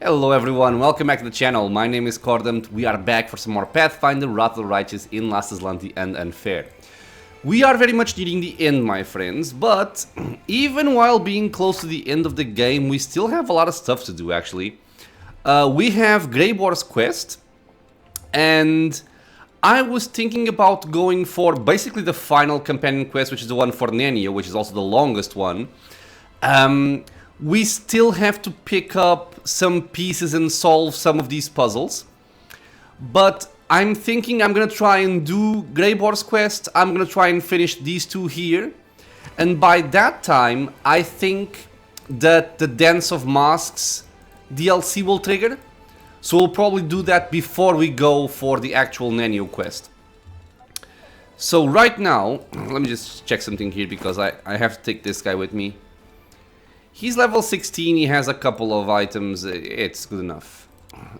Hello everyone, welcome back to the channel. My name is Cordant. We are back for some more Pathfinder WotR in Last Azlanti and Unfair. We are very much nearing the end, my friends, but even while being close to the end of the game, we still have a lot of stuff to do, actually. We have Greybor's quest, and I was thinking about going for basically the final companion quest, which is the one for Nenio, which is also the longest one. We still have to pick up some pieces and solve some of these puzzles. But I'm thinking I'm gonna try and do Greybor's quest. I'm gonna try and finish these two here. And by that time, I think that the Dance of Masks DLC will trigger. So we'll probably do that before we go for the actual Nenio quest. So right now, let me just check something here because I have to take this guy with me. He's level 16, he has a couple of items, it's good enough.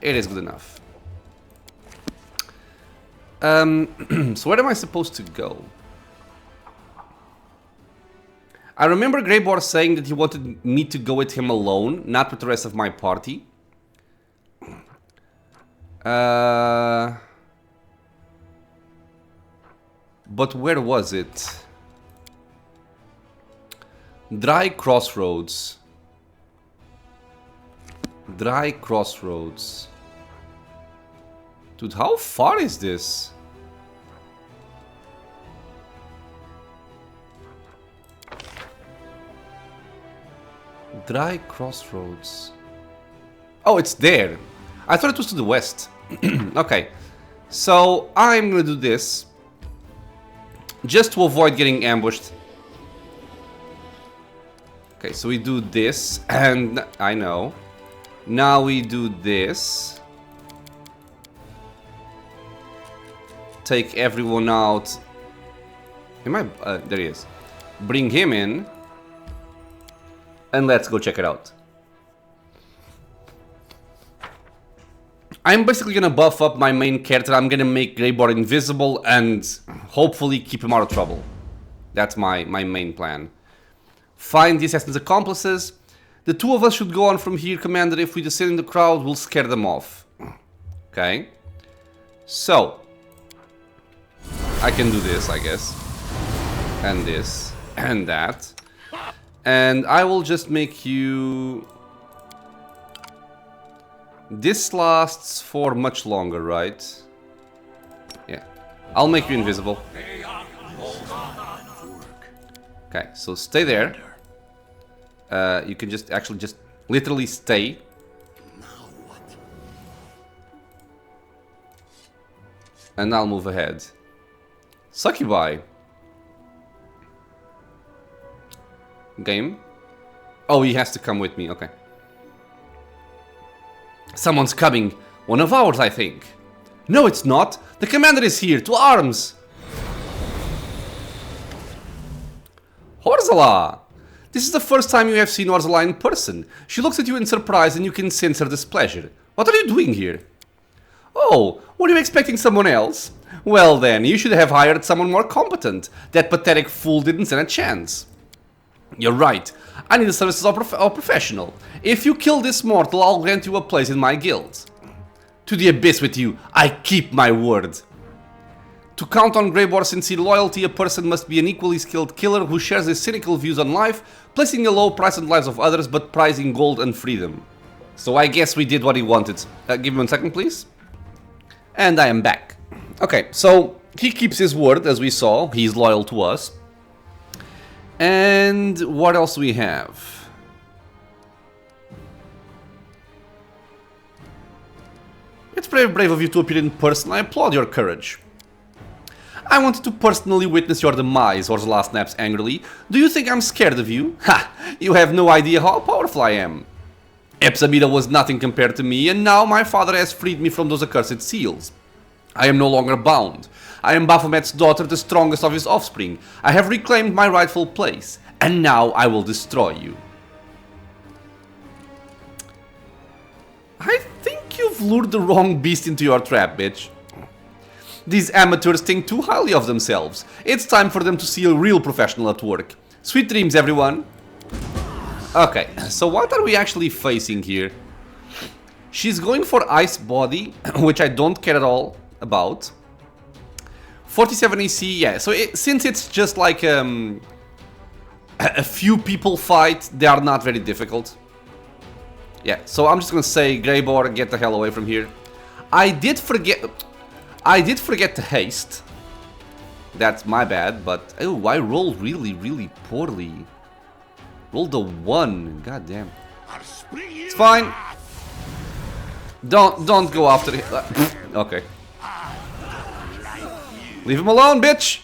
It is good enough. So where am I supposed to go? I remember Greybor saying that he wanted me to go with him alone, not with the rest of my party. But where was it? Dry Crossroads. Dry Crossroads. Dude, how far is this? Dry Crossroads. Oh, it's there. I thought it was to the west. Okay. So, I'm gonna do this. Just to avoid getting ambushed. Okay, so we do this, and I know. Now we do this. Take everyone out. Am I? There he is. Bring him in. And let's go check it out. I'm basically gonna buff up my main character. I'm gonna make Greybor invisible and hopefully keep him out of trouble. That's my main plan. Find the assassin's accomplices. The two of us should go on from here, Commander. If we descend in the crowd, we'll scare them off. Okay. So. I can do this, I guess. And this. And that. And I will just make you... This lasts for much longer, right? Yeah. I'll make you invisible. Okay, so stay there. You can just literally stay. And I'll move ahead. Succubi. Game? Oh, he has to come with me, okay. Someone's coming. One of ours, I think. No, it's not. The commander is here. To arms. Horzala! This is the first time you have seen Horzala in person. She looks at you in surprise and you can sense her displeasure. What are you doing here? Oh, were you expecting someone else? Well then, you should have hired someone more competent. That pathetic fool didn't stand a chance. You're right. I need the services of a professional. If you kill this mortal, I'll grant you a place in my guild. To the abyss with you. I keep my word. To count on Greybor's sincere loyalty, a person must be an equally skilled killer who shares his cynical views on life, placing a low price on the lives of others but prizing gold and freedom. So I guess we did what he wanted. Give me 1 second, please. And I am back. Okay, so he keeps his word, as we saw. He's loyal to us. And what else do we have? It's very brave of you to appear in person. I applaud your courage. I wanted to personally witness your demise, Horzala snaps angrily. Do you think I'm scared of you? Ha! You have no idea how powerful I am. Epsamira was nothing compared to me, and now my father has freed me from those accursed seals. I am no longer bound. I am Baphomet's daughter, the strongest of his offspring. I have reclaimed my rightful place, and now I will destroy you. I think you've lured the wrong beast into your trap, bitch. These amateurs think too highly of themselves. It's time for them to see a real professional at work. Sweet dreams, everyone. Okay, so what are we actually facing here? She's going for Ice Body, which I don't care at all about. 47 AC, yeah. So since it's just like a few people fight, they are not very difficult. Yeah, so I'm just gonna say, Greybor, get the hell away from here. I did forget to haste. That's my bad, but oh, I rolled really, really poorly. Rolled a 1. God damn. It's fine. Don't go after him. Okay. Leave him alone, bitch.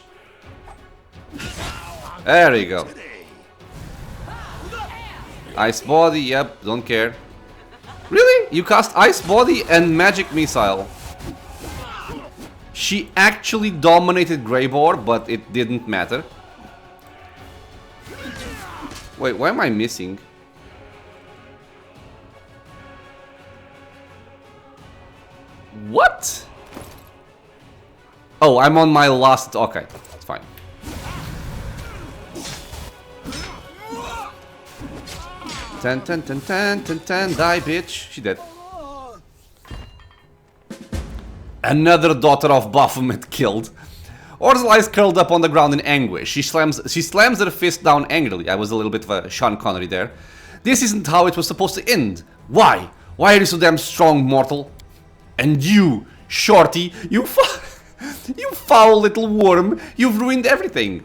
There you go. Ice Body, yep, don't care. Really? You cast Ice Body and Magic Missile. She actually dominated Greybor, but it didn't matter. Wait, why am I missing? What? Oh, I'm on my last... Okay, it's fine. Ten, ten, ten, ten, ten, ten, die, bitch. She dead. Another daughter of Baphomet killed. Ursula is curled up on the ground in anguish. She slams her fist down angrily. I was a little bit of a Sean Connery there. This isn't how it was supposed to end. Why? Why are you so damn strong, mortal? And you, Shorty, you foul little worm, you've ruined everything.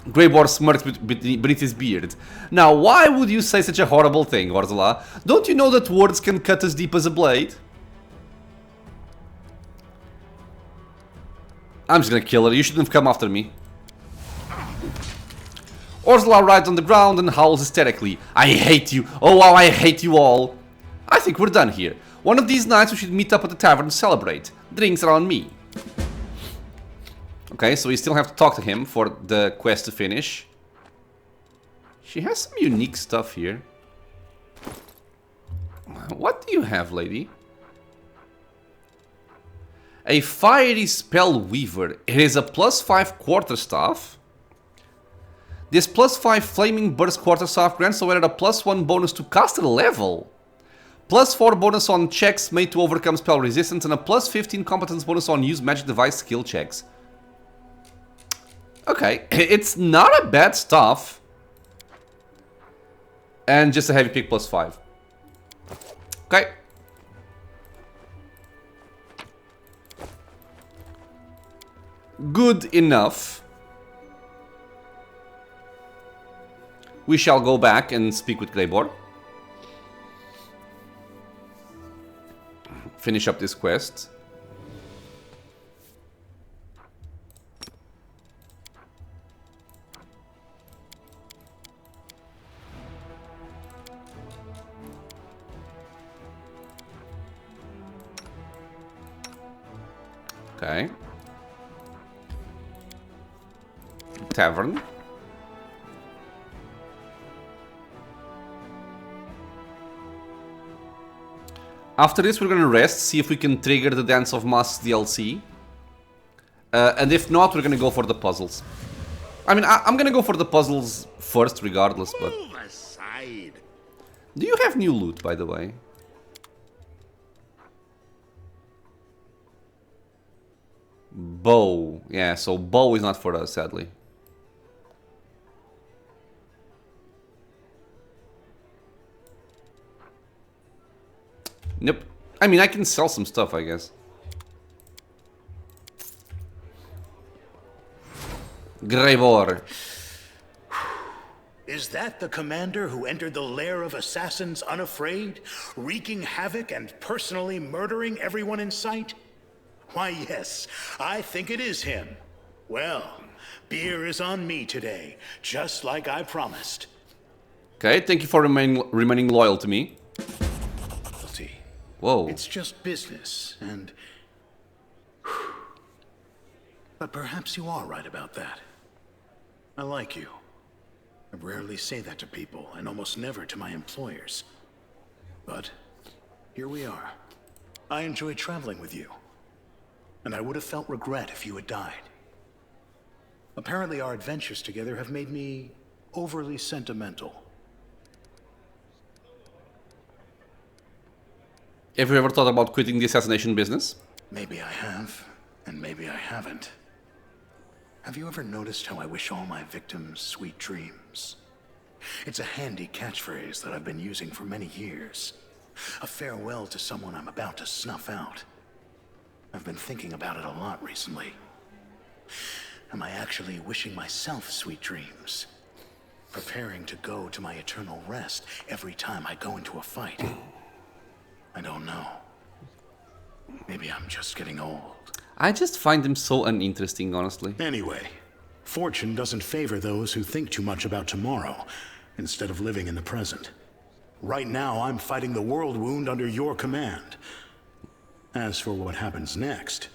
Greybor smirked beneath his beard. Now, why would you say such a horrible thing, Ursula? Don't you know that words can cut as deep as a blade? I'm just gonna kill her. You shouldn't have come after me. Ursula writhes on the ground and howls hysterically. I hate you. Oh, wow, I hate you all. I think we're done here. One of these nights we should meet up at the tavern to celebrate. Drinks are on me. Okay, so we still have to talk to him for the quest to finish. She has some unique stuff here. What do you have, lady? A fiery spell weaver. It is a +5 quarterstaff. This +5 flaming burst quarterstaff grants the wearer a +1 bonus to caster level. +4 bonus on checks made to overcome spell resistance and a +15 competence bonus on use magic device skill checks. Okay, it's not a bad stuff. And just a heavy pick +5. Okay. Good enough. We shall go back and speak with Greybor. Finish up this quest. Okay. Tavern. After this, we're gonna rest, see if we can trigger the Dance of Masks DLC. And if not, we're gonna go for the puzzles. I mean, I'm gonna go for the puzzles first, regardless, but... Move aside. Do you have new loot, by the way? Bow. Yeah, so bow is not for us, sadly. Nope. I mean, I can sell some stuff, I guess. Greybor. Is that the commander who entered the lair of assassins unafraid, wreaking havoc and personally murdering everyone in sight? Why, yes, I think it is him. Well, beer is on me today, just like I promised. Okay, thank you for remaining loyal to me. Whoa. It's just business, and... But perhaps you are right about that. I like you. I rarely say that to people, and almost never to my employers. But here we are. I enjoy traveling with you. And I would have felt regret if you had died. Apparently our adventures together have made me overly sentimental. Have you ever thought about quitting the assassination business? Maybe I have, and maybe I haven't. Have you ever noticed how I wish all my victims sweet dreams? It's a handy catchphrase that I've been using for many years. A farewell to someone I'm about to snuff out. I've been thinking about it a lot recently. Am I actually wishing myself sweet dreams? Preparing to go to my eternal rest every time I go into a fight? I don't know. Maybe I'm just getting old. I just find them so uninteresting, honestly. Anyway, fortune doesn't favor those who think too much about tomorrow instead of living in the present. Right now, I'm fighting the world wound under your command. As for what happens next,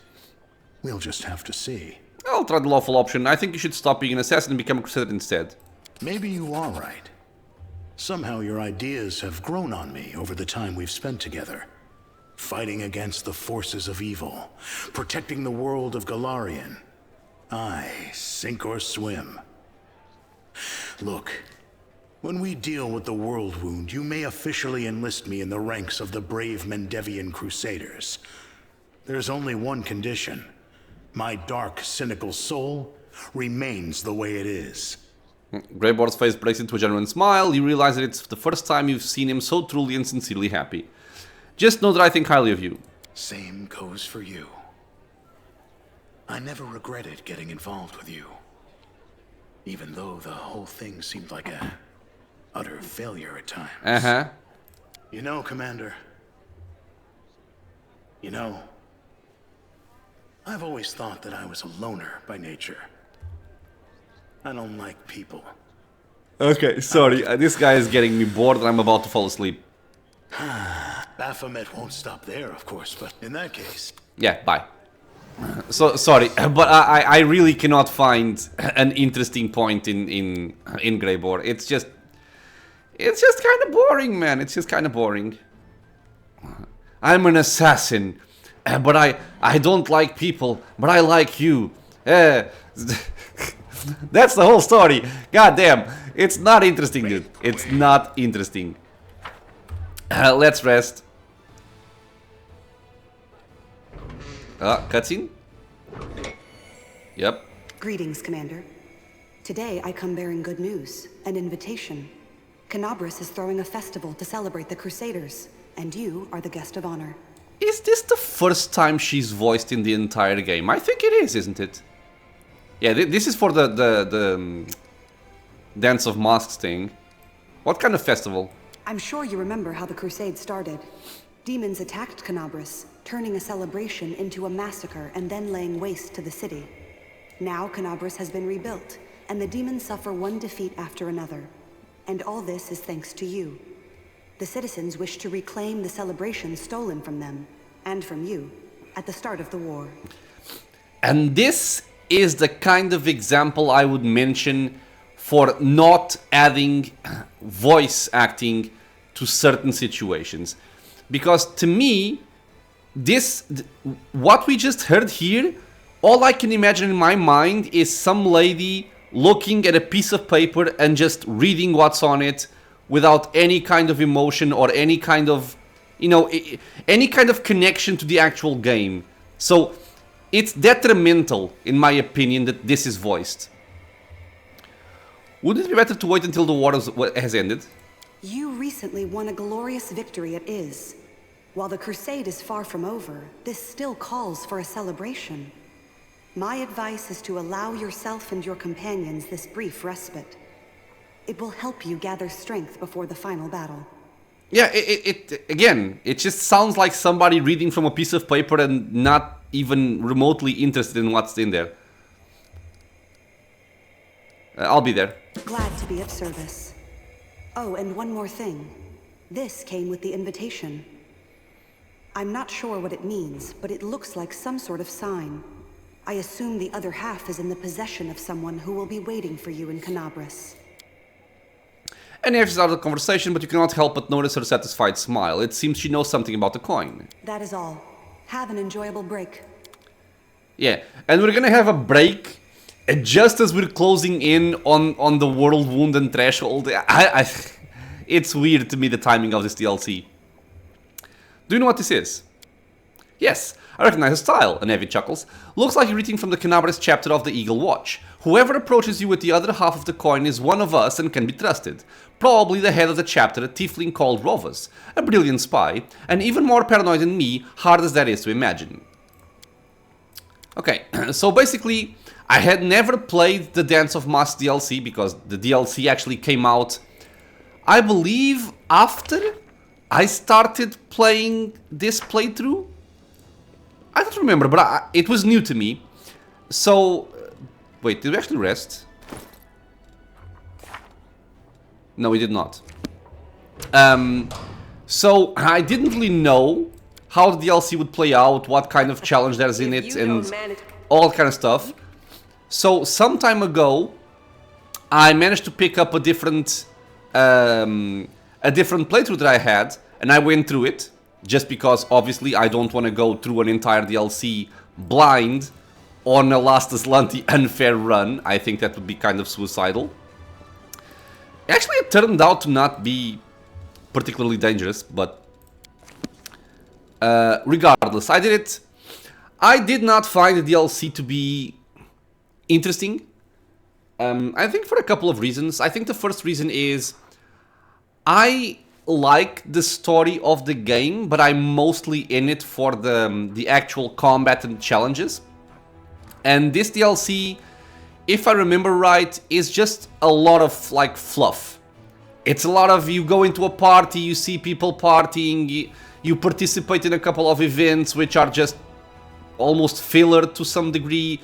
we'll just have to see. I'll try the lawful option. I think you should stop being an assassin and become a crusader instead. Maybe you are right. Somehow your ideas have grown on me over the time we've spent together. Fighting against the forces of evil, protecting the world of Galarian. Aye, sink or swim. Look, when we deal with the world wound, you may officially enlist me in the ranks of the brave Mendevian Crusaders. There's only one condition. My dark, cynical soul remains the way it is. Greybor's face breaks into a genuine smile. You realize that it's the first time you've seen him so truly and sincerely happy. Just know that I think highly of you. Same goes for you. I never regretted getting involved with you. Even though the whole thing seemed like a utter failure at times. Uh-huh. You know, Commander. You know, I've always thought that I was a loner by nature. I don't like people. Okay, sorry. This guy is getting me bored and I'm about to fall asleep. Baphomet won't stop there, of course, but in that case... Yeah, bye. So, sorry, but I really cannot find an interesting point in Greybor. It's just kind of boring, man. It's just kind of boring. I'm an assassin, but I don't like people, but I like you. That's the whole story. God damn, it's not interesting, dude. It's not interesting. Let's rest. Cutscene? Yep. Greetings, Commander. Today I come bearing good news, an invitation. Canabras is throwing a festival to celebrate the Crusaders, and you are the guest of honor. Is this the first time she's voiced in the entire game? I think it is, isn't it? Yeah, this is for the Dance of Masks thing. What kind of festival? I'm sure you remember how the Crusade started. Demons attacked Canabras, turning a celebration into a massacre and then laying waste to the city. Now Canabras has been rebuilt, and the demons suffer one defeat after another. And all this is thanks to you. The citizens wish to reclaim the celebration stolen from them, and from you, at the start of the war. And this is the kind of example I would mention for not adding voice acting to certain situations. Because to me, what we just heard here, all I can imagine in my mind is some lady looking at a piece of paper and just reading what's on it without any kind of emotion or any kind of, you know, any kind of connection to the actual game. So it's detrimental, in my opinion, that this is voiced. Wouldn't it be better to wait until the war has ended? You recently won a glorious victory at Iz. While the crusade is far from over, this still calls for a celebration. My advice is to allow yourself and your companions this brief respite. It will help you gather strength before the final battle. Yeah, again, it just sounds like somebody reading from a piece of paper and not even remotely interested in what's in there. I'll be there. Glad to be of service. Oh, and one more thing. This came with the invitation. I'm not sure what it means, but it looks like some sort of sign. I assume the other half is in the possession of someone who will be waiting for you in Canabras. NF is out of the conversation, but you cannot help but notice her satisfied smile. It seems she knows something about the coin. That is all. Have an enjoyable break. Yeah, and we're gonna have a break just as we're closing in on the World Wound and Threshold. It's weird to me, the timing of this DLC. Do you know what this is? Yes, I recognize the style, and Evie chuckles. Looks like you're reading from the Canabres chapter of the Eagle Watch. Whoever approaches you with the other half of the coin is one of us and can be trusted. Probably the head of the chapter, a tiefling called Rovas, a brilliant spy, and even more paranoid than me, hard as that is to imagine. Okay, so basically, I had never played the Dance of Mask DLC, because the DLC actually came out, I believe, after I started playing this playthrough. I don't remember, but it was new to me. So, wait, did we actually rest? No, we did not. So, I didn't really know how the DLC would play out, what kind of challenge there's in it, and all kind of stuff. So, some time ago, I managed to pick up a different playthrough that I had, and I went through it. Just because, obviously, I don't want to go through an entire DLC blind on a Last Azlanti unfair run. I think that would be kind of suicidal. Actually, it turned out to not be particularly dangerous, but regardless, I did it. I did not find the DLC to be interesting. I think for a couple of reasons. I think the first reason is I like the story of the game, but I'm mostly in it for the actual combat and challenges. And this DLC, if I remember right, is just a lot of like fluff. It's a lot of you go into a party, you see people partying, you participate in a couple of events which are just almost filler to some degree.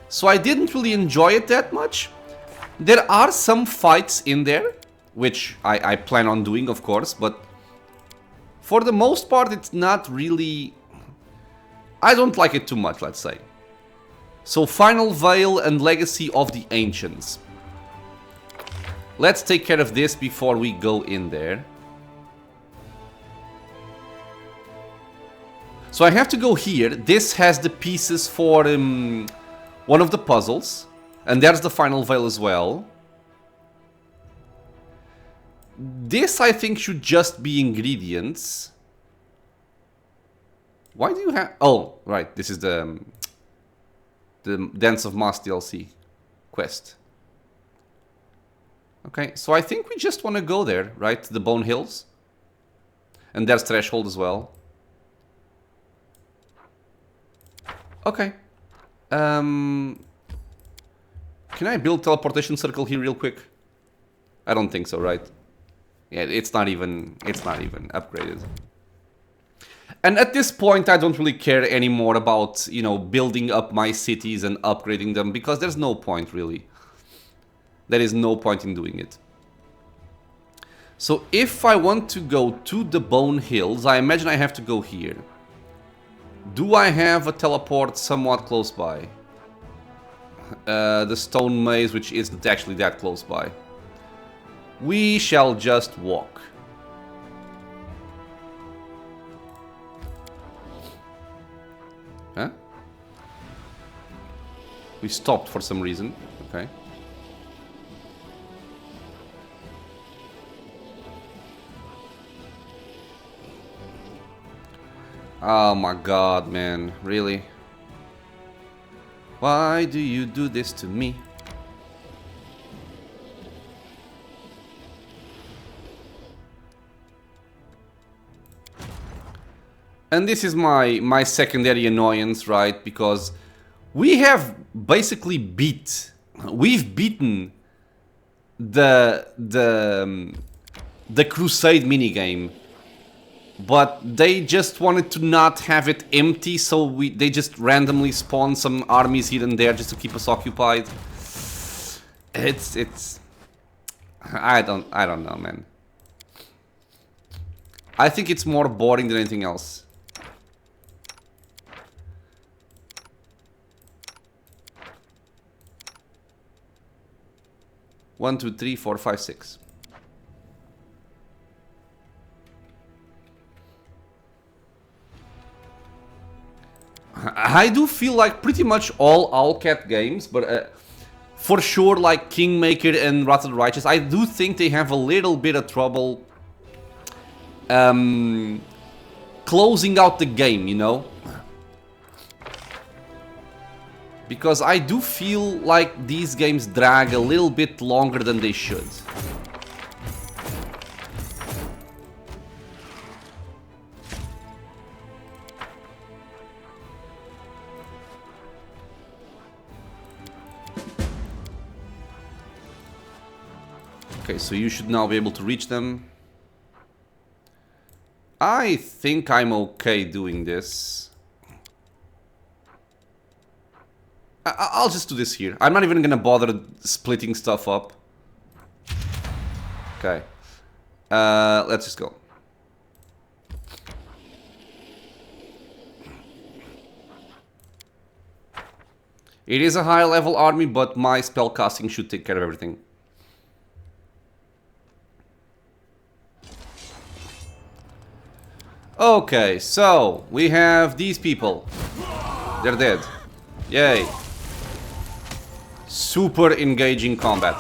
So I didn't really enjoy it that much. There are some fights in there, which I plan on doing, of course, but for the most part, it's not really... I don't like it too much, let's say. So, Final Veil and Legacy of the Ancients. Let's take care of this before we go in there. So I have to go here. This has the pieces for one of the puzzles, and there's the Final Veil as well. This, I think, should just be ingredients. Why do you have... Oh, right. This is the Dance of Mask DLC quest. Okay, so I think we just want to go there, right? The Bone Hills. And there's Threshold as well. Okay. Can I build teleportation circle here real quick? I don't think so, right? Yeah, it's not even upgraded. And at this point, I don't really care anymore about, you know, building up my cities and upgrading them, because there's no point, really. There is no point in doing it. So if I want to go to the Bone Hills, I imagine I have to go here. Do I have a teleport somewhat close by? The Stone Maze, which isn't actually that close by. We shall just walk. Huh? We stopped for some reason. Okay. Oh my god, man. Really? Why do you do this to me? And this is my secondary annoyance, right? Because we have basically we've beaten the Crusade minigame, but they just wanted to not have it empty, so they just randomly spawn some armies here and there just to keep us occupied. It's I don't know, man. I think it's more boring than anything else. 1, 2, 3, 4, 5, 6. I do feel like pretty much all Owlcat games, but for sure like Kingmaker and Wrath of the Righteous, I do think they have a little bit of trouble closing out the game, you know? Because I do feel like these games drag a little bit longer than they should. Okay, so you should now be able to reach them. I think I'm okay doing this. I'll just do this here. I'm not even gonna bother splitting stuff up. Okay. Let's just go. It is a high level army, but my spellcasting should take care of everything. Okay, so we have these people. They're dead. Yay. Super engaging combat.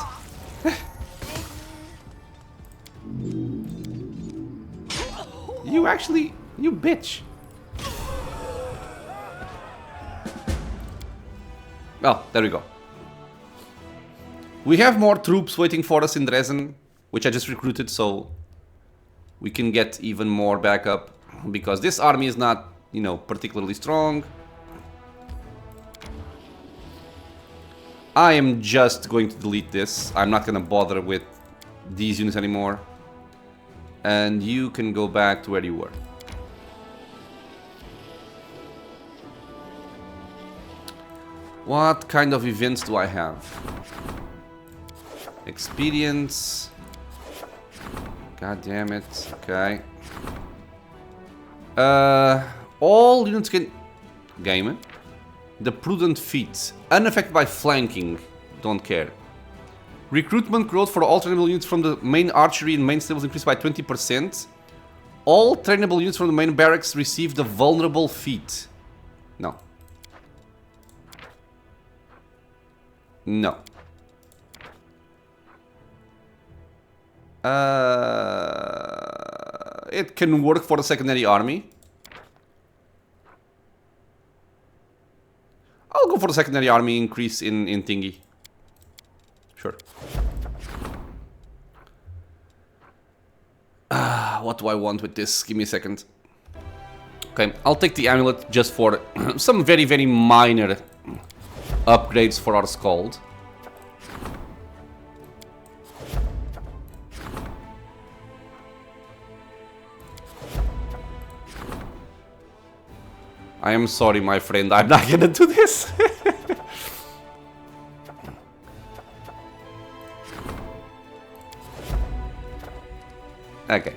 You bitch. Oh, there we go. We have more troops waiting for us in Dresden, which I just recruited, so we can get even more backup. Because this army is not, you know, particularly strong. I am just going to delete this. I'm not going to bother with these units anymore. And you can go back to where you were. What kind of events do I have? Experience. God damn it. Okay. All units can... Game. The Prudent Feat. Unaffected by flanking. Don't care. Recruitment growth for all trainable units from the main archery and main stables increased by 20%. All trainable units from the main barracks receive the Vulnerable Feat. No. No. It can work for the secondary army. I'll go for the secondary army increase in thingy. Sure. What do I want with this? Give me a second. Okay, I'll take the amulet just for some very, very minor upgrades for our Skald. I am sorry, my friend, I'm not gonna do this. Okay.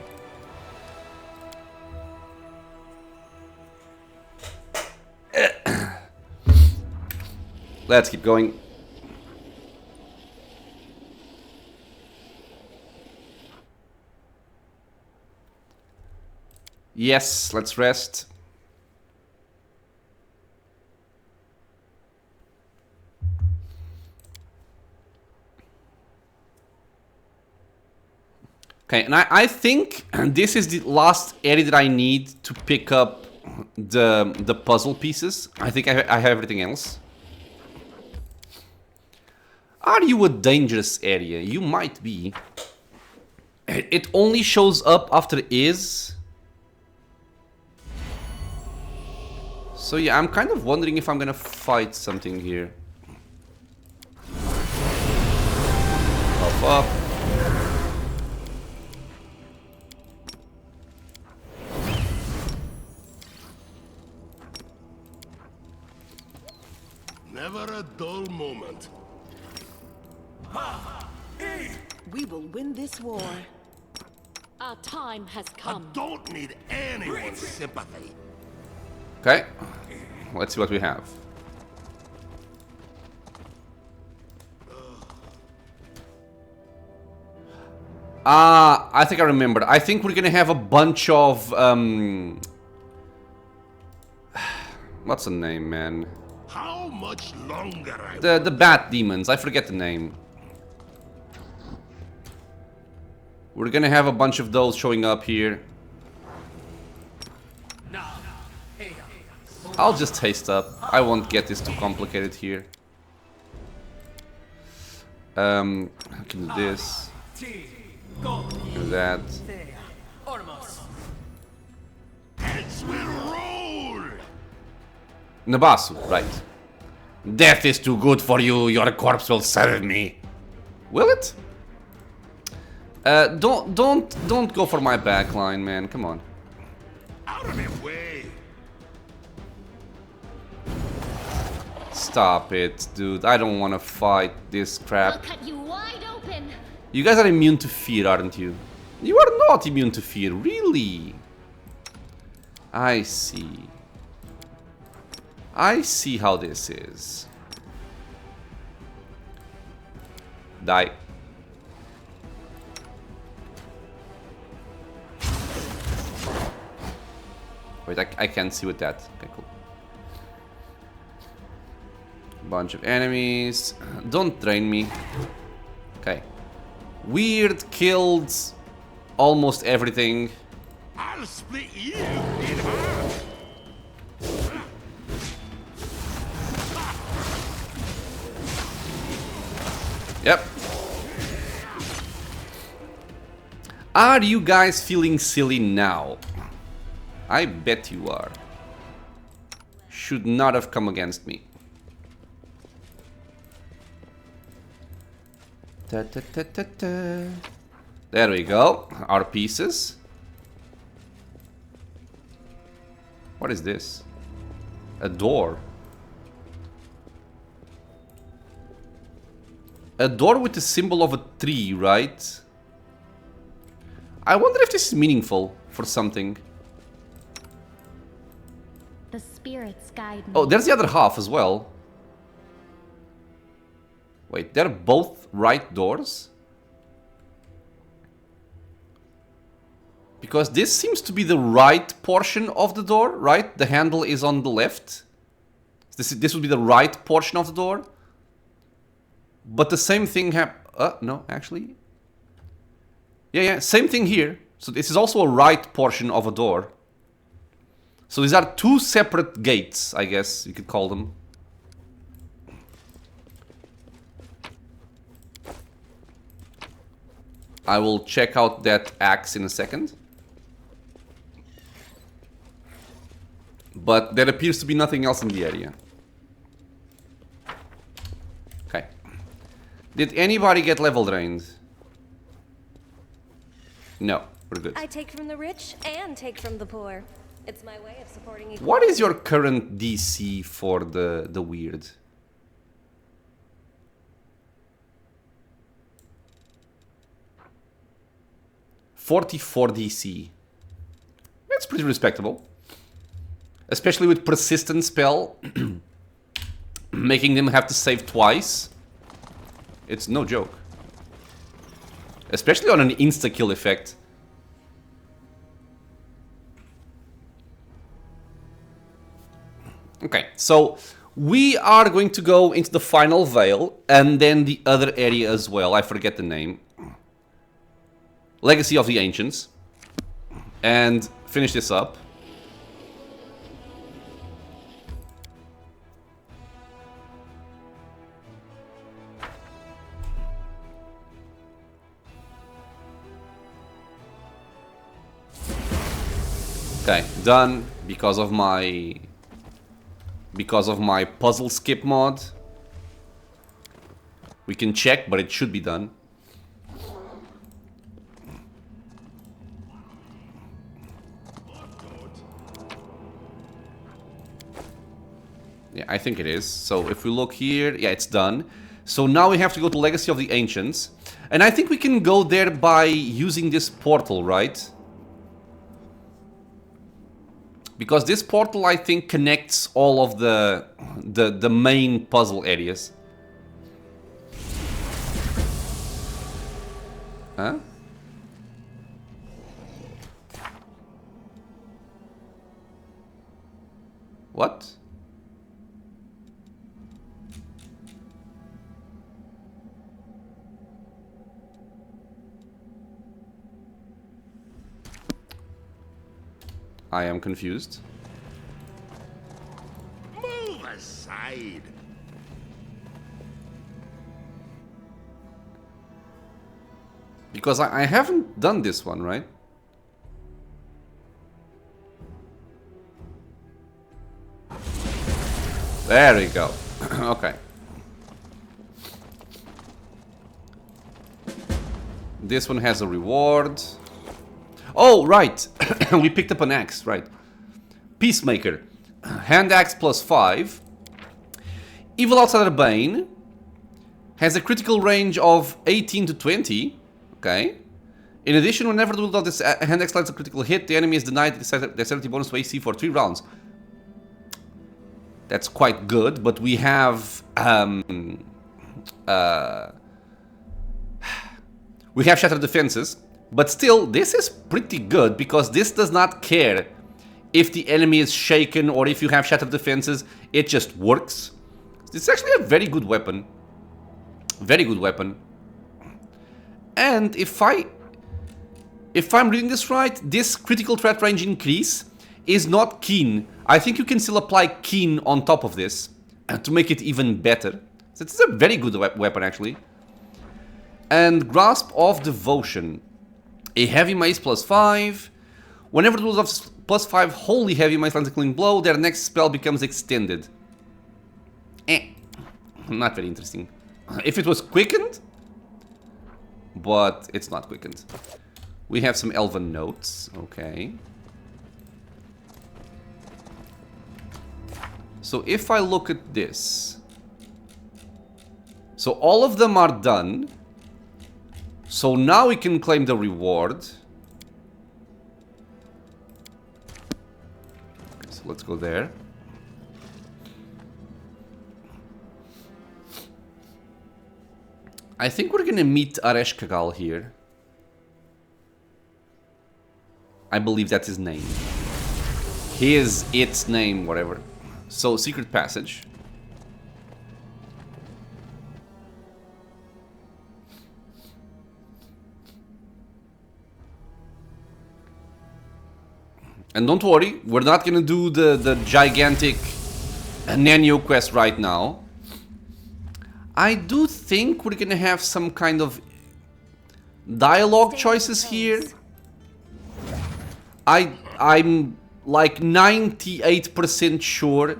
Let's keep going. Yes, let's rest. Okay, and I think this is the last area that I need to pick up the puzzle pieces. I think I have everything else. Are you a dangerous area? You might be. It only shows up after is. So yeah, I'm kind of wondering if I'm gonna fight something here. Puff up. Never a dull moment. We will win this war. Our time has I come. don't need anyone's sympathy. Okay, let's see what we have. I think I remember. I think we're gonna have a bunch of what's the name, man? How much longer? The bat demons. I forget the name. We're gonna have a bunch of those showing up here. I'll just haste up. I won't get this too complicated here. I can do this. Do that. Heads will roll! Nabasu, right. Death is too good for you, your corpse will serve me. Will it? Don't go for my backline, man, come on. Out of my way! Stop it, dude, I don't want to fight this I'll crap. cut you wide open. You guys are immune to fear, aren't you? You are not immune to fear, really? I see. I see how this is. Die. Wait, I can't see with that. Okay, cool. Bunch of enemies. Don't drain me. Okay. Weird killed almost everything. I'll split you in half! Yep. Are you guys feeling silly now? I bet you are. Should not have come against me. Ta -ta -ta -ta -ta. There we go. Our pieces. What is this? A door. A door with the symbol of a tree, right? I wonder if this is meaningful for something. The spirits guide me. Oh, there's the other half as well. Wait, they're both right doors? Because this seems to be the right portion of the door, right? The handle is on the left. This would be the right portion of the door. But the same thing no, actually. Yeah, same thing here. So this is also a right portion of a door. So these are two separate gates, I guess you could call them. I will check out that axe in a second. But there appears to be nothing else in the area. Okay. Did anybody get level drained? No, we're good. I take from the rich and take from the poor. It's my way of supporting equality. What is your current DC for the weird? .44 DC. That's pretty respectable. Especially with persistent spell. Making them have to save twice. It's no joke. Especially on an insta-kill effect. Okay, so we are going to go into the final veil and then the other area as well. I forget the name. Legacy of the Ancients. And finish this up. Okay, done because of my puzzle skip mod. We can check, but it should be done. Yeah, I think it is. So if we look here, yeah, it's done. So now we have to go to Legacy of the Ancients. And I think we can go there by using this portal, right? Because this portal, I think, connects all of the main puzzle areas. Huh? What? I am confused. Move aside. Because I haven't done this one, right? There we go. Okay. This one has a reward. Oh, right. We picked up an axe, right. Peacemaker. Hand axe +5. Evil Outsider Bane. Has a critical range of 18 to 20. Okay. In addition, whenever the wield of this hand axe lands a critical hit, the enemy is denied the dexterity bonus to AC for 3 rounds. That's quite good, but we have shattered defenses. But still, this is pretty good because this does not care if the enemy is shaken or if you have shattered defenses. It just works. It's actually a very good weapon. Very good weapon. And if I'm reading this right, this critical threat range increase is not keen. I think you can still apply keen on top of this to make it even better. So it's a very good weapon, actually. And Grasp of Devotion. A heavy mace +5. Whenever the rules of +5 holy heavy mace lands a killing blow, their next spell becomes extended. Not very interesting. If it was quickened, but it's not quickened. We have some elven notes. Okay. So if I look at this, so all of them are done. So now we can claim the reward. Okay, so let's go there. I think we're gonna meet Aresh Kagal here. I believe that's his name. Its name, whatever. So, secret passage. And don't worry, we're not gonna do the gigantic Nanyo quest right now. I do think we're gonna have some kind of dialogue choices here. I'm like 98% sure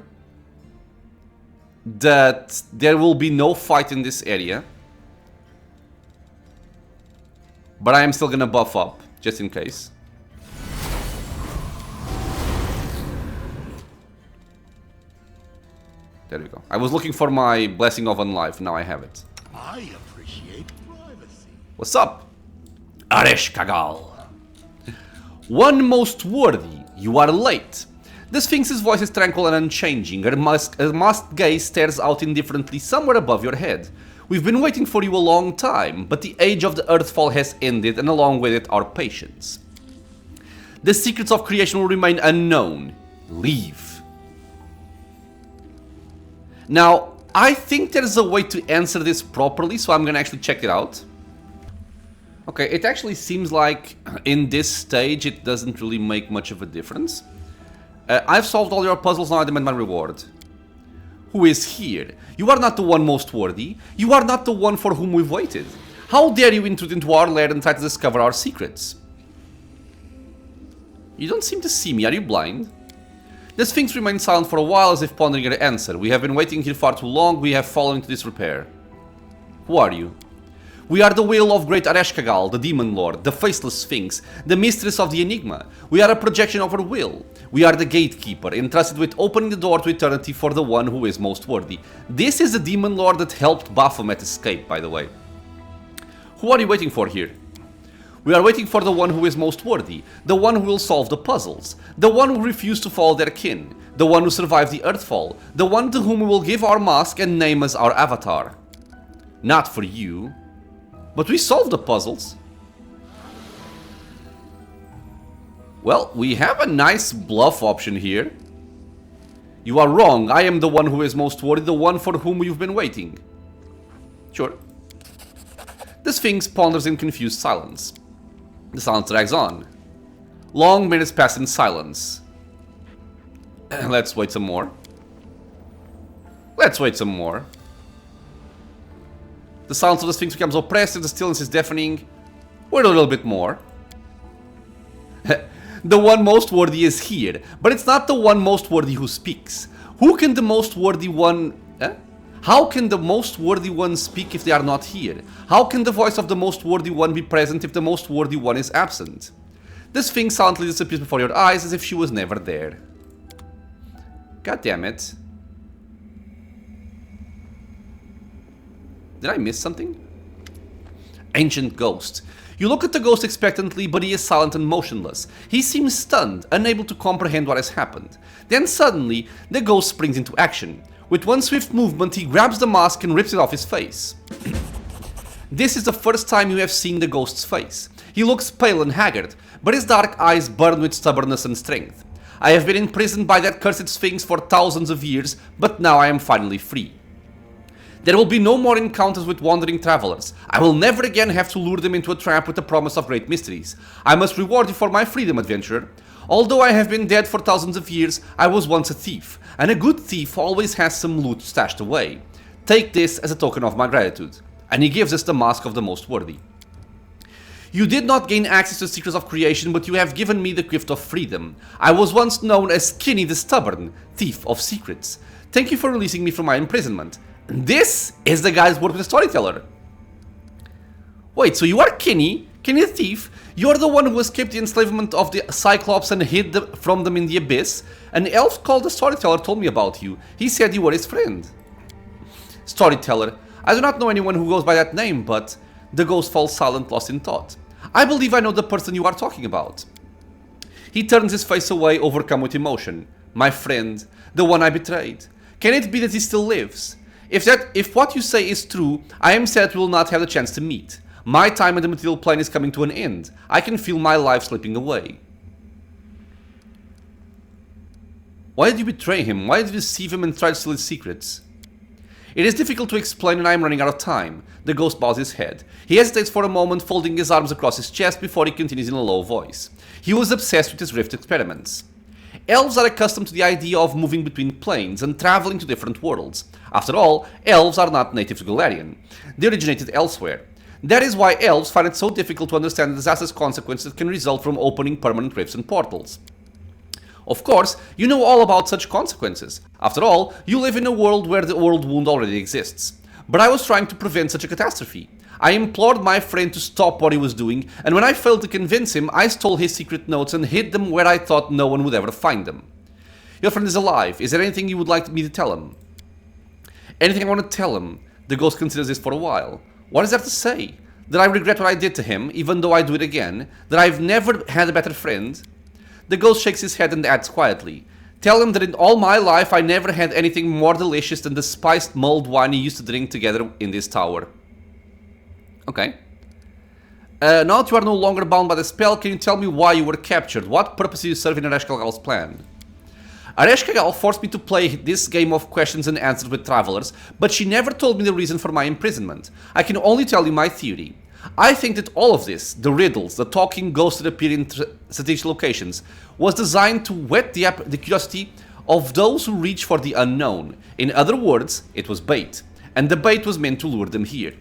that there will be no fight in this area. But I am still gonna buff up, just in case. There we go. I was looking for my Blessing of Unlife, now I have it. I appreciate privacy. What's up? Aresh Kagal. One most worthy, you are late. The Sphinx's voice is tranquil and unchanging. Her masked gaze stares out indifferently somewhere above your head. We've been waiting for you a long time, but the age of the Earthfall has ended, and along with it our patience. The secrets of creation will remain unknown. Leave. Now, I think there's a way to answer this properly, so I'm gonna actually check it out. Okay, it actually seems like in this stage it doesn't really make much of a difference. I've solved all your puzzles, now I demand my reward. Who is here? You are not the one most worthy. You are not the one for whom we've waited. How dare you intrude into our lair and try to discover our secrets? You don't seem to see me, are you blind? The Sphinx remained silent for a while as if pondering her answer. We have been waiting here far too long, we have fallen into disrepair. Who are you? We are the will of great Aresh Kagal, the Demon Lord, the Faceless Sphinx, the mistress of the Enigma. We are a projection of her will. We are the gatekeeper, entrusted with opening the door to eternity for the one who is most worthy. This is the Demon Lord that helped Baphomet escape, by the way. Who are you waiting for here? We are waiting for the one who is most worthy, the one who will solve the puzzles, the one who refused to follow their kin, the one who survived the Earthfall, the one to whom we will give our mask and name as our avatar. Not for you. But we solved the puzzles. Well, we have a nice bluff option here. You are wrong. I am the one who is most worthy, the one for whom you've been waiting. Sure. The Sphinx ponders in confused silence. The silence drags on. Long minutes pass in silence. Let's wait some more. Let's wait some more. The silence of the Sphinx becomes oppressive, the stillness is deafening. Wait a little bit more. The one most worthy is here, but it's not the one most worthy who speaks. Who can the most worthy one... How can the most worthy one speak if they are not here? How can the voice of the most worthy one be present if the most worthy one is absent? The Sphinx silently disappears before your eyes as if she was never there. God damn it. Did I miss something? Ancient Ghost. You look at the ghost expectantly, but he is silent and motionless. He seems stunned, unable to comprehend what has happened. Then suddenly, the ghost springs into action. With one swift movement, he grabs the mask and rips it off his face. This is the first time you have seen the ghost's face. He looks pale and haggard, but his dark eyes burn with stubbornness and strength. I have been imprisoned by that cursed Sphinx for thousands of years, but now I am finally free. There will be no more encounters with wandering travelers. I will never again have to lure them into a trap with the promise of great mysteries. I must reward you for my freedom, adventurer. Although I have been dead for thousands of years, I was once a thief, and a good thief always has some loot stashed away. Take this as a token of my gratitude. And he gives us the Mask of the Most Worthy. You did not gain access to the secrets of creation, but you have given me the gift of freedom. I was once known as Kinney the Stubborn, Thief of Secrets. Thank you for releasing me from my imprisonment. This is the guy who's worked with the storyteller. Wait, so you are Kinney? Kinney the Thief? You're the one who escaped the enslavement of the Cyclops and hid from them in the abyss? An elf called the Storyteller told me about you. He said you were his friend. Storyteller. I do not know anyone who goes by that name, but... The ghost falls silent, lost in thought. I believe I know the person you are talking about. He turns his face away, overcome with emotion. My friend, the one I betrayed. Can it be that he still lives? If what you say is true, I am sad we will not have the chance to meet. My time in the material plane is coming to an end. I can feel my life slipping away. Why did you betray him? Why did you deceive him and try to steal his secrets? It is difficult to explain and I am running out of time. The ghost bows his head. He hesitates for a moment, folding his arms across his chest before he continues in a low voice. He was obsessed with his rift experiments. Elves are accustomed to the idea of moving between planes and traveling to different worlds. After all, elves are not native to Galarian. They originated elsewhere. That is why elves find it so difficult to understand the disastrous consequences that can result from opening permanent rifts and portals. Of course, you know all about such consequences. After all, you live in a world where the world wound already exists. But I was trying to prevent such a catastrophe. I implored my friend to stop what he was doing, and when I failed to convince him, I stole his secret notes and hid them where I thought no one would ever find them. Your friend is alive. Is there anything you would like me to tell him? Anything I want to tell him? The ghost considers this for a while. What is there to say? That I regret what I did to him, even though I do it again? That I've never had a better friend? The ghost shakes his head and adds quietly, tell him that in all my life I never had anything more delicious than the spiced mulled wine he used to drink together in this tower. Okay. Now that you are no longer bound by the spell, can you tell me why you were captured? What purpose do you serve in Ereshkigal's plan? Ereshkigal forced me to play this game of questions and answers with travelers, but she never told me the reason for my imprisonment. I can only tell you my theory. I think that all of this, the riddles, the talking ghosts that appear in strategic locations, was designed to whet the curiosity of those who reach for the unknown. In other words, it was bait, and the bait was meant to lure them here.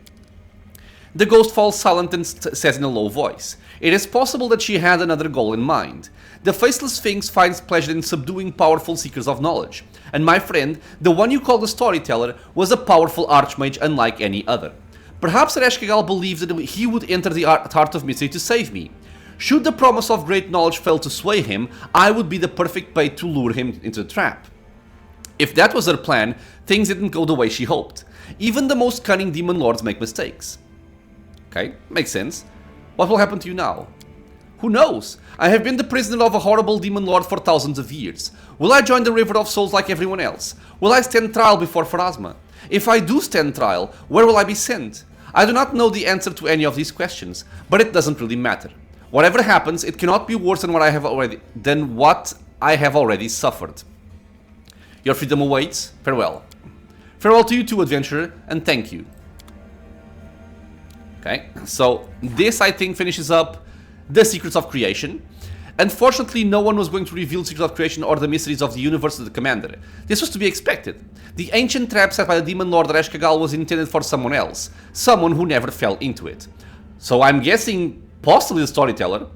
The ghost falls silent and says in a low voice, it is possible that she had another goal in mind. The faceless Sphinx finds pleasure in subduing powerful seekers of knowledge, and my friend, the one you call the storyteller, was a powerful archmage unlike any other. Perhaps Ereshkigal believed that he would enter the heart of mystery to save me. Should the promise of great knowledge fail to sway him, I would be the perfect bait to lure him into the trap. If that was her plan, things didn't go the way she hoped. Even the most cunning demon lords make mistakes. Okay, makes sense. What will happen to you now? Who knows? I have been the prisoner of a horrible demon lord for thousands of years. Will I join the River of Souls like everyone else? Will I stand trial before Pharasma? If I do stand trial, where will I be sent? I do not know the answer to any of these questions, but it doesn't really matter. Whatever happens, it cannot be worse than what I have already suffered. Your freedom awaits. Farewell. Farewell to you too, adventurer, and thank you. Okay, so this I think finishes up the Secrets of Creation. Unfortunately, no one was going to reveal the secret of creation or the mysteries of the universe to the commander. This was to be expected. The ancient trap set by the demon lord Reshkagal was intended for someone else, someone who never fell into it. So I'm guessing possibly the storyteller.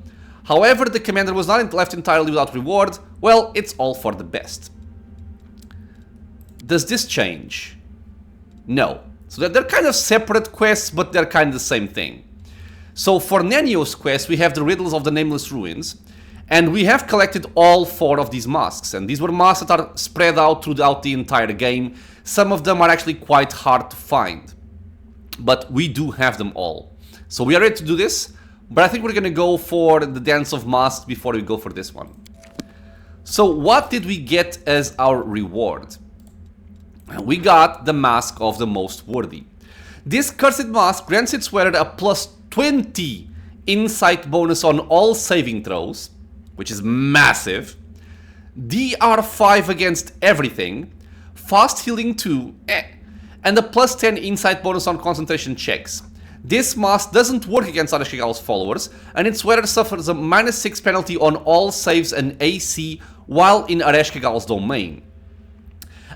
However, the commander was not left entirely without reward. Well, it's all for the best. Does this change? No. So they're kind of separate quests, but they're kind of the same thing. So for Nenio's quest, we have the Riddles of the Nameless Ruins, and we have collected all 4 of these masks, and these were masks that are spread out throughout the entire game. Some of them are actually quite hard to find, but we do have them all. So we are ready to do this, but I think we're gonna go for the Dance of Masks before we go for this one. So what did we get as our reward? We got the Mask of the Most Worthy. This cursed mask grants its wearer a plus 20 insight bonus on all saving throws, which is massive, DR5 against everything, fast healing 2, and a plus 10 insight bonus on concentration checks. This mask doesn't work against Reshkagal's followers, and its wearer suffers a -6 penalty on all saves and AC while in Reshkagal's domain.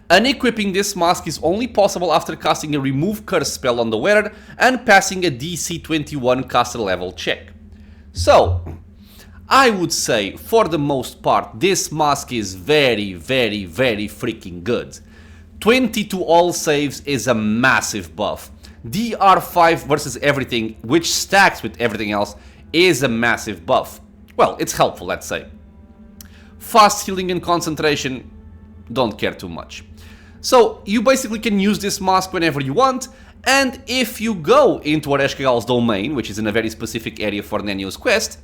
Unequipping this mask is only possible after casting a Remove Curse spell on the wearer and passing a DC 21 caster level check. So, I would say, for the most part, this mask is very, very, very freaking good. 20 to all saves is a massive buff. DR5 versus everything, which stacks with everything else, is a massive buff. Well, it's helpful, let's say. Fast healing and concentration, don't care too much. So, you basically can use this mask whenever you want, and if you go into Reshkagal's domain, which is in a very specific area for Nenio's quest,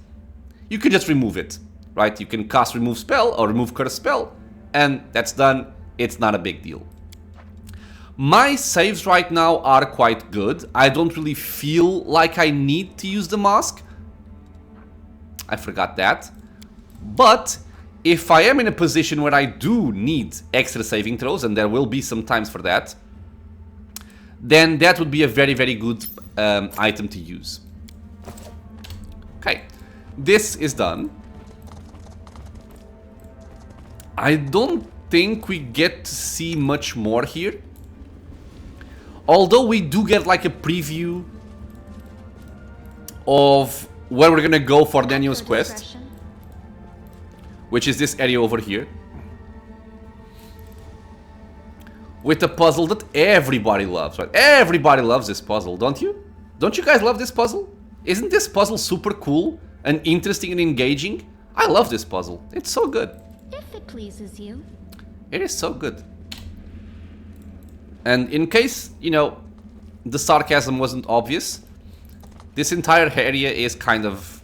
you can just remove it, right? You can cast Remove Spell or Remove Curse Spell, and that's done. It's not a big deal. My saves right now are quite good. I don't really feel like I need to use the mask. I forgot that. But if I am in a position where I do need extra saving throws, and there will be some times for that, then that would be a very, very good item to use. Okay, this is done. I don't think we get to see much more here. Although we do get like a preview of where we're gonna go for Daniel's quest, which is this area over here, with a puzzle that everybody loves, right? Everybody loves this puzzle, don't you? Don't you guys love this puzzle? Isn't this puzzle super cool and interesting and engaging? I love this puzzle. It's so good. If it pleases you. It is so good. And in case, you know, the sarcasm wasn't obvious, this entire area is kind of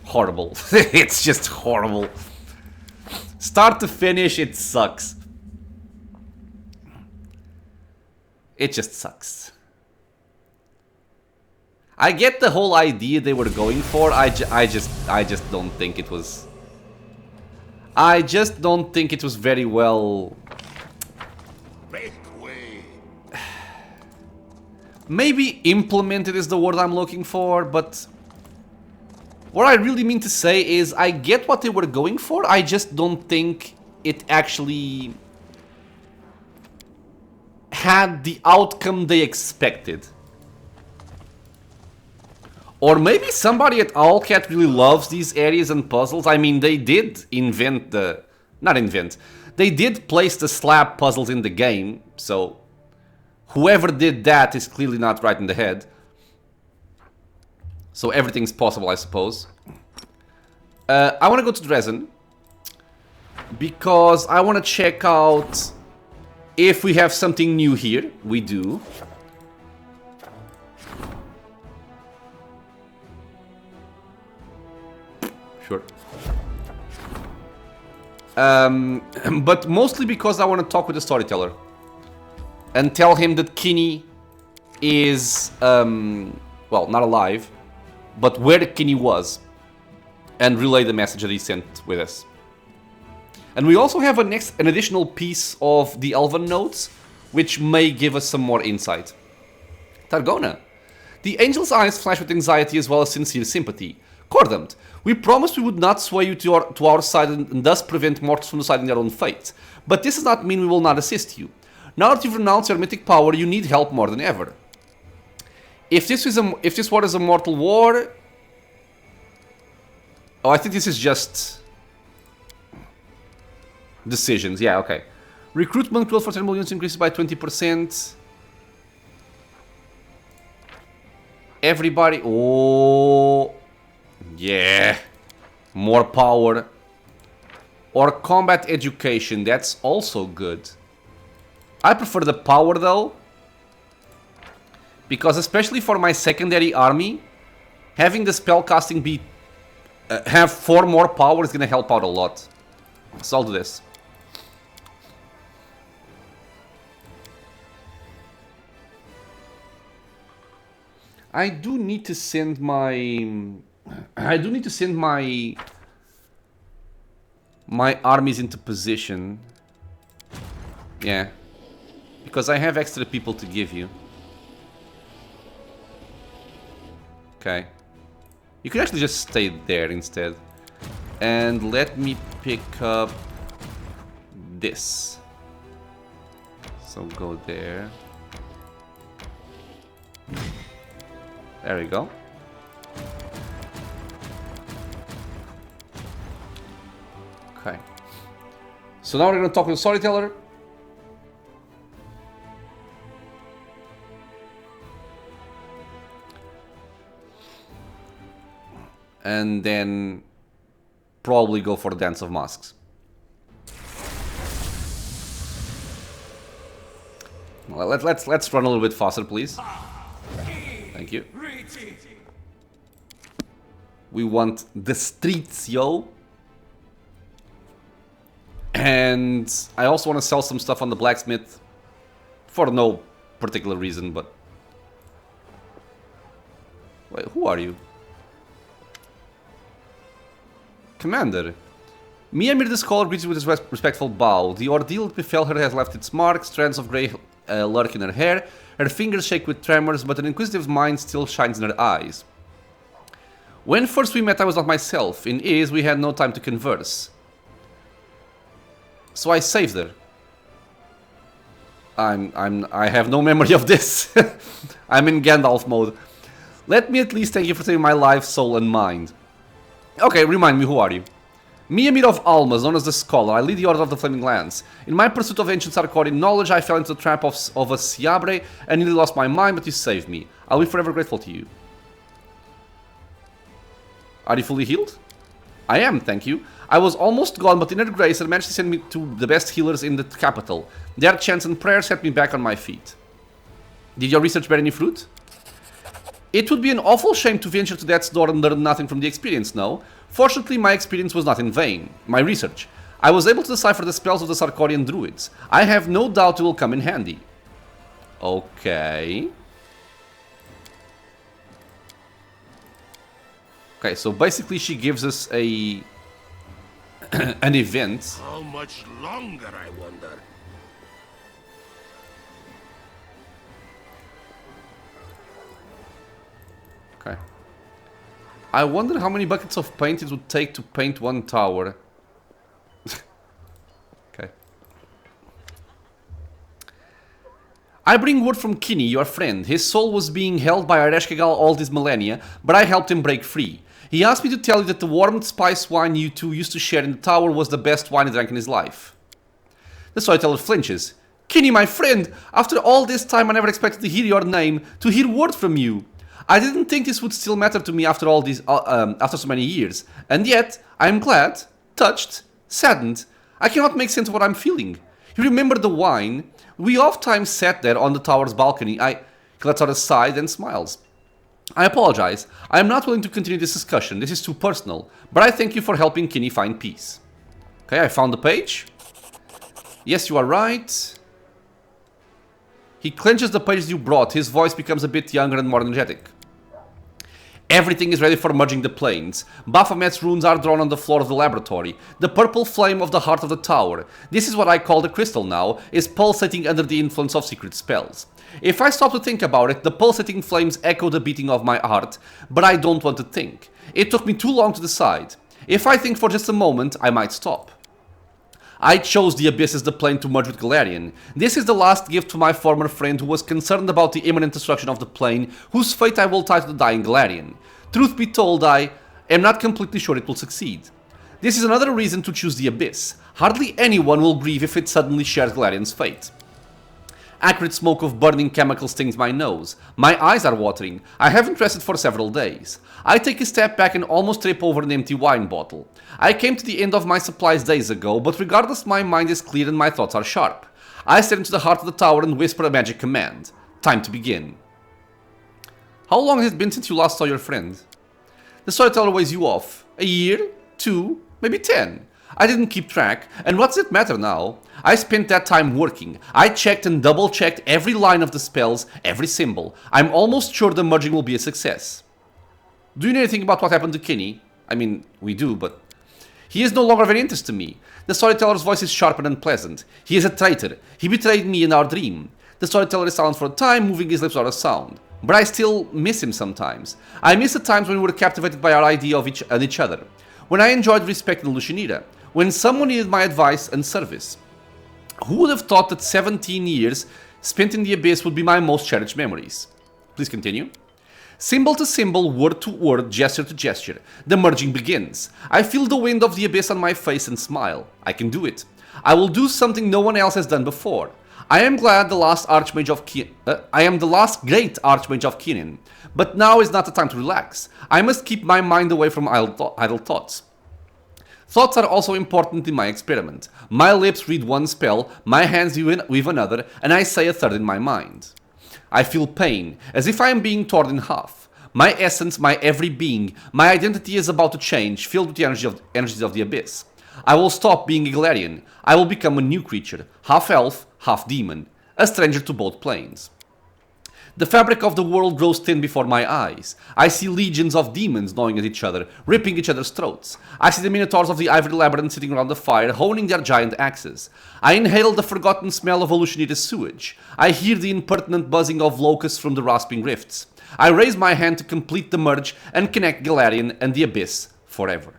horrible. It's just horrible. Start to finish, it sucks. It just sucks. I get the whole idea they were going for. I just don't think it was. I just don't think it was very well. Maybe implemented is the word I'm looking for, but what I really mean to say is I get what they were going for. I just don't think it actually had the outcome they expected. Or maybe somebody at Owlcat really loves these areas and puzzles. I mean, they did invent the... Not invent. They did place the slab puzzles in the game, so whoever did that is clearly not right in the head. So everything's possible, I suppose. I want to go to Dresden because I want to check out if we have something new here. We do. Sure. But mostly because I want to talk with the storyteller and tell him that Kinney is, well, not alive, but where Kinney was, and relay the message that he sent with us. And we also have an additional piece of the Elven notes, which may give us some more insight. Targona. The angel's eyes flash with anxiety as well as sincere sympathy. Cordampt, We promised we would not sway you to our side and thus prevent mortals from deciding their own fate. But this does not mean we will not assist you. Now that you've renounced your mythic power, you need help more than ever. If this war is a mortal war... Oh, I think this is just... decisions, yeah, okay. Recruitment will for 10 million increases by 20%. Everybody... Oh... Yeah... More power. Or combat education, that's also good. I prefer the power though. Because especially for my secondary army, having the spellcasting be... have 4 more power is gonna help out a lot. So I'll do this. I do need to send my... my armies into position. Yeah. Because I have extra people to give you. Okay. You can actually just stay there instead. And let me pick up this. So go there. There we go. Okay. So now we're gonna talk with the storyteller. And then probably go for the Dance of Masks. Well, let's run a little bit faster, please. Thank you. We want the streets, yo. And I also want to sell some stuff on the blacksmith. For no particular reason, but... Wait, who are you? Commander. Miamir the Scholar greets you with his respectful bow. The ordeal that befell her has left its mark. Strands of grey lurk in her hair. Her fingers shake with tremors, but an inquisitive mind still shines in her eyes. When first we met, I was not myself. In Is, we had no time to converse. So I saved her. I have no memory of this. I'm in Gandalf mode. Let me at least thank you for saving my life, soul, and mind. Okay, remind me, who are you? Miamir of Almas, known as the Scholar. I lead the Order of the Flaming Lance. In my pursuit of ancient Sarkorian knowledge, I fell into the trap of a Siabre and nearly lost my mind, but you saved me. I'll be forever grateful to you. Are you fully healed? I am, thank you. I was almost gone, but inner grace had managed to send me to the best healers in the capital. Their chants and prayers set me back on my feet. Did your research bear any fruit? It would be an awful shame to venture to death's door and learn nothing from the experience, no? Fortunately, my experience was not in vain. My research. I was able to decipher the spells of the Sarkorian druids. I have no doubt it will come in handy. Okay. Okay, so basically she gives us a... an event. How much longer, I wonder? Okay. I wonder how many buckets of paint it would take to paint one tower. Okay. I bring word from Kinney, your friend. His soul was being held by Areshkagal all these millennia, but I helped him break free. He asked me to tell you that the warmed spice wine you two used to share in the tower was the best wine he drank in his life. The storyteller flinches. Kinney, my friend, after all this time I never expected to hear your name, to hear word from you. I didn't think this would still matter to me after all these, after so many years. And yet, I am glad, touched, saddened. I cannot make sense of what I'm feeling. You remember the wine? We oft-times sat there on the tower's balcony. He lets out a sigh, then smiles. I apologize. I am not willing to continue this discussion. This is too personal. But I thank you for helping Kinney find peace. Okay, I found the page. Yes, you are right. He clenches the pages you brought. His voice becomes a bit younger and more energetic. Everything is ready for merging the planes. Baphomet's runes are drawn on the floor of the laboratory. The purple flame of the heart of the tower, this is what I call the crystal now, is pulsating under the influence of secret spells. If I stop to think about it, the pulsating flames echo the beating of my heart, but I don't want to think. It took me too long to decide. If I think for just a moment, I might stop. I chose the Abyss as the plane to merge with Galarian. This is the last gift to my former friend who was concerned about the imminent destruction of the plane, whose fate I will tie to the dying Galarian. Truth be told, I am not completely sure it will succeed. This is another reason to choose the Abyss. Hardly anyone will grieve if it suddenly shares Galarian's fate. Acrid smoke of burning chemicals stings my nose. My eyes are watering. I haven't rested for several days. I take a step back and almost trip over an empty wine bottle. I came to the end of my supplies days ago, but regardless, my mind is clear and my thoughts are sharp. I stare into the heart of the tower and whisper a magic command. Time to begin. How long has it been since you last saw your friend? The storyteller weighs you off. A year? 2? Maybe 10? I didn't keep track, and what's it matter now? I spent that time working. I checked and double-checked every line of the spells, every symbol. I'm almost sure the merging will be a success. Do you know anything about what happened to Kinney? I mean, we do, but... He is no longer of any interest to me. The storyteller's voice is sharp and unpleasant. He is a traitor. He betrayed me in our dream. The storyteller is silent for a time, moving his lips without a sound. But I still miss him sometimes. I miss the times when we were captivated by our idea of each other. When I enjoyed respecting Lucianita. When someone needed my advice and service. Who would have thought that 17 years spent in the Abyss would be my most cherished memories? Please continue. Symbol to symbol, word to word, gesture to gesture. The merging begins. I feel the wind of the Abyss on my face and smile. I can do it. I will do something no one else has done before. I am glad the last great Archmage of Keenan. But now is not the time to relax. I must keep my mind away from idle thoughts. Thoughts are also important in my experiment. My lips read one spell, my hands weave another, and I say a third in my mind. I feel pain, as if I am being torn in half. My essence, my every being, my identity is about to change, filled with the energies of the Abyss. I will stop being a Galarian. I will become a new creature, half elf, half demon, a stranger to both planes. The fabric of the world grows thin before my eyes. I see legions of demons gnawing at each other, ripping each other's throats. I see the minotaurs of the Ivory Labyrinth sitting around the fire, honing their giant axes. I inhale the forgotten smell of Lucianita's sewage. I hear the impertinent buzzing of locusts from the rasping rifts. I raise my hand to complete the merge and connect Galarian and the Abyss forever.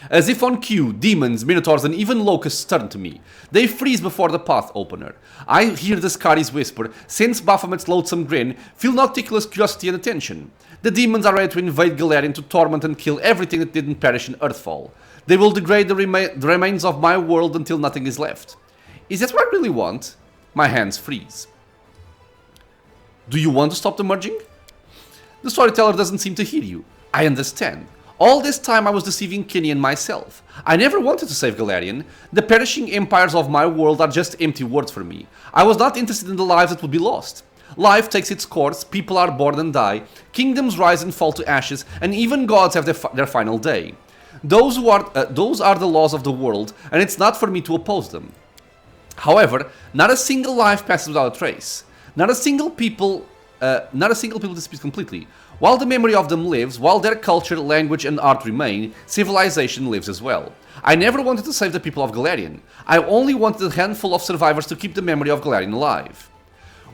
As if on cue, demons, minotaurs, and even locusts turn to me. They freeze before the path opener. I hear the Scari's whisper, sense Baphomet's loathsome grin, feel Nocticula's curiosity and attention. The demons are ready to invade Galarian to torment and kill everything that didn't perish in Earthfall. They will degrade the remains of my world until nothing is left. Is that what I really want? My hands freeze. Do you want to stop the merging? The storyteller doesn't seem to hear you. I understand. All this time I was deceiving Kinney and myself. I never wanted to save Galarian. The perishing empires of my world are just empty words for me. I was not interested in the lives that would be lost. Life takes its course, people are born and die, kingdoms rise and fall to ashes, and even gods have their final day. Those are the laws of the world, and it's not for me to oppose them. However, not a single life passes without a trace. Not a single people disappears completely. While the memory of them lives, while their culture, language, and art remain, civilization lives as well. I never wanted to save the people of Galarian. I only wanted a handful of survivors to keep the memory of Galarian alive.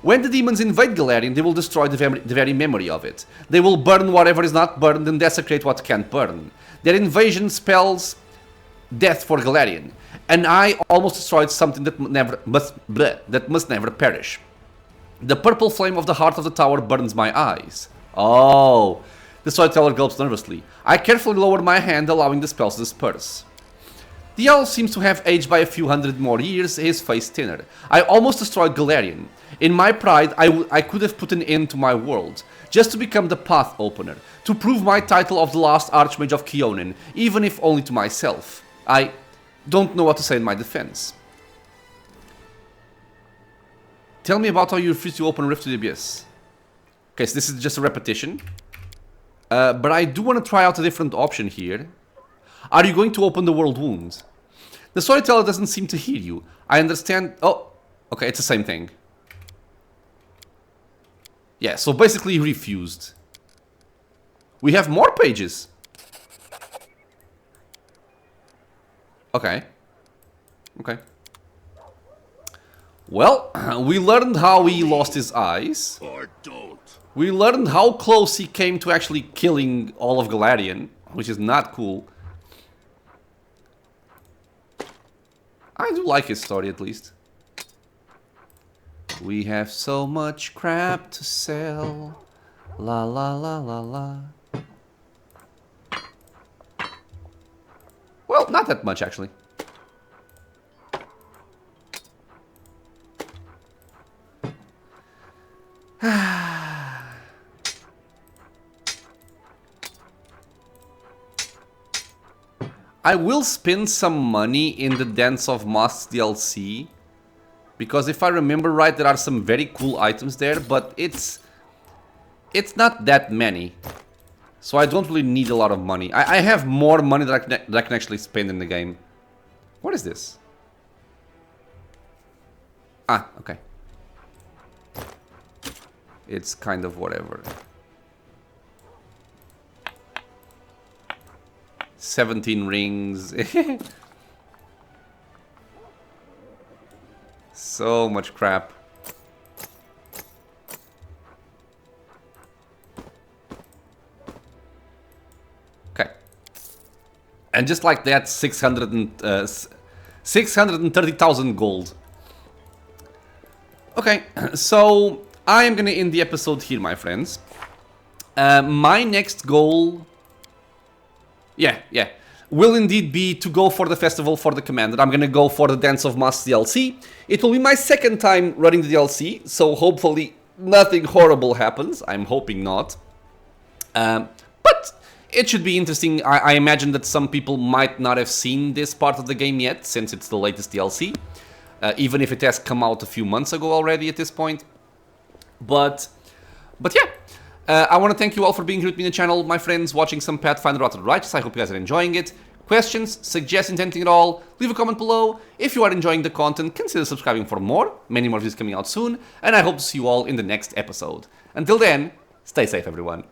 When the demons invade Galarian, they will destroy the very memory of it. They will burn whatever is not burned and desecrate what can't burn. Their invasion spells death for Galarian, and I almost destroyed something that must never perish. The purple flame of the heart of the tower burns my eyes. Oh, the storyteller gulps nervously. I carefully lower my hand, allowing the spells to disperse. The elf seems to have aged by a few hundred more years, his face thinner. I almost destroyed Galarian. In my pride, I could have put an end to my world, just to become the path opener, to prove my title of the last Archmage of Keonan, even if only to myself. I don't know what to say in my defense. Tell me about how you refused to open a rift to the Abyss. Okay, so this is just a repetition. But I do want to try out a different option here. Are you going to open the world wound? The storyteller doesn't seem to hear you. I understand. Oh, okay, it's the same thing. Yeah, so basically he refused. We have more pages. Okay. Okay. Well, we learned how he lost his eyes. Or don't. We learned how close he came to actually killing all of Galarian, which is not cool. I do like his story, at least. We have so much crap to sell. La la la la la. Well, not that much, actually. I will spend some money in the Dance of Masks DLC. Because if I remember right, there are some very cool items there, but it's not that many. So I don't really need a lot of money. I have more money that I can actually spend in the game. What is this? Ah, okay. It's kind of whatever. 17 rings. So much crap. Okay. And just like that, 630,000 gold. Okay, so I am gonna end the episode here, my friends. My next goal... Yeah. Will indeed be to go for the Festival for the Commander. I'm gonna go for the Dance of Masks DLC. It will be my second time running the DLC, so hopefully nothing horrible happens. I'm hoping not. But it should be interesting. I imagine that some people might not have seen this part of the game yet, since it's the latest DLC. Even if it has come out a few months ago already at this point. But yeah. I want to thank you all for being here with me on the channel, my friends, watching some Pathfinder WotR. I hope you guys are enjoying it. Questions, suggestions, anything at all, leave a comment below. If you are enjoying the content, consider subscribing for more. Many more videos coming out soon, and I hope to see you all in the next episode. Until then, stay safe, everyone.